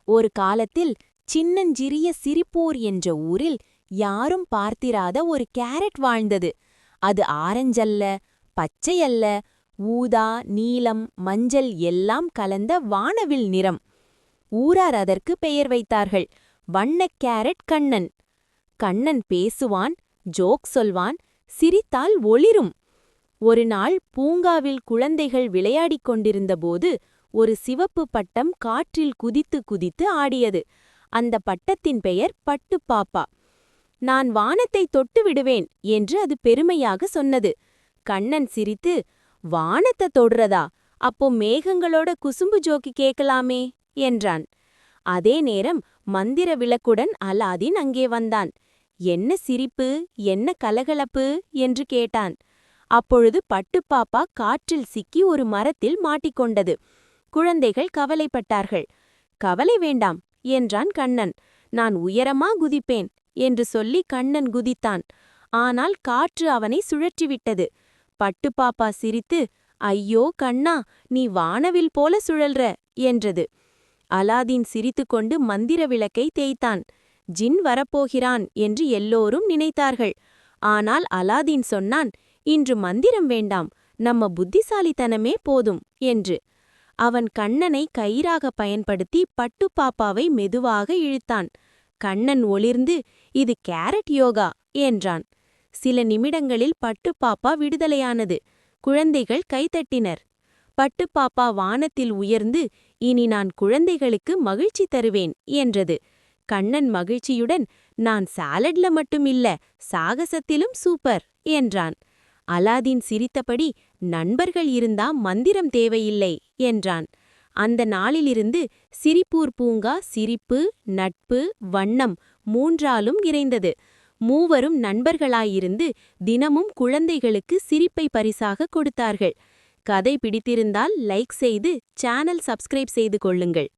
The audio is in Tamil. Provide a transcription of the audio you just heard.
ஒரு காலத்தில் சின்னஞ்சிறிய சிரிப்பூர் என்ற ஊரில் யாரும் பார்த்திராத ஒரு கேரட் வாழ்ந்தது. அது ஆரஞ்சல்ல, பச்சையல்ல, ஊதா, நீலம், மஞ்சள் எல்லாம் கலந்த வானவில் நிறம். ஊரார் அதற்கு பெயர் வைத்தார்கள், வண்ணக் கேரட் கண்ணன். கண்ணன் பேசுவான், ஜோக் சொல்வான், சிரித்தால் ஒளிரும். ஒரு நாள் பூங்காவில் குழந்தைகள் விளையாடிக் கொண்டிருந்தபோது ஒரு சிவப்பு பட்டம் காற்றில் குதித்து குதித்து ஆடியது. அந்த பட்டத்தின் பெயர் பட்டுப்பாப்பா. நான் வானத்தை தொட்டு விடுவேன் என்று அது பெருமையாக சொன்னது. கண்ணன் சிரித்து, வானத்தை தொடுறதா? அப்போ மேகங்களோட குசும்பு ஜோக்கி கேட்கலாமே என்றான். அதே நேரம் மந்திர விளக்குடன் அலாதீன் அங்கே வந்தான். என்ன சிரிப்பு, என்ன கலகலப்பு என்று கேட்டான். அப்பொழுது பட்டுப்பாப்பா காற்றில் சிக்கி ஒரு மரத்தில் மாட்டிக்கொண்டது. குழந்தைகள் கவலைப்பட்டார்கள். கவலை வேண்டாம் என்றான் கண்ணன். நான் உயரமா குதிப்பேன் என்று சொல்லி கண்ணன் குதித்தான். ஆனால் காற்று அவனை சுழற்றிவிட்டது. பட்டுப்பாப்பா சிரித்து, ஐயோ கண்ணா, நீ வானவில் போல சுழல்ற என்றது. அலாதீன் சிரித்துக்கொண்டு மந்திர விளக்கை தேய்த்தான். ஜின் வரப்போகிறான் என்று எல்லோரும் நினைத்தார்கள். ஆனால் அலாதீன் சொன்னான், இன்று மந்திரம் வேண்டாம், நம்ம புத்திசாலித்தனமே போதும் என்று. அவன் கண்ணனை கயிறாக பயன்படுத்தி பட்டுப்பாப்பாவை மெதுவாக இழுத்தான். கண்ணன் ஒளிர்ந்து, இது கேரட் யோகா என்றான். சில நிமிடங்களில் பட்டுப்பாப்பா விடுதலையானது. குழந்தைகள் கைதட்டினர். பட்டுப்பாப்பா வானத்தில் உயர்ந்து, இனி நான் குழந்தைகளுக்கு மகிழ்ச்சி தருவேன் என்றது. கண்ணன் மகிழ்ச்சியுடன், நான் சாலட்ல மட்டும் இல்ல, சாகசத்திலும் சூப்பர் என்றான். அலாதீன் சிரித்தபடி, நண்பர்கள் இருந்தா மந்திரம் தேவையில்லை என்றான். அந்த நாளிலிருந்து சிரிப்பூர் பூங்கா சிரிப்பு, நட்பு, வண்ணம் மூன்றாலும் நிறைந்தது. மூவரும் நண்பர்களாயிருந்து தினமும் குழந்தைகளுக்கு சிரிப்பை பரிசாக கொடுத்தார்கள். கதை பிடித்திருந்தால் லைக் செய்து சேனல் சப்ஸ்கிரைப் செய்து கொள்ளுங்கள்.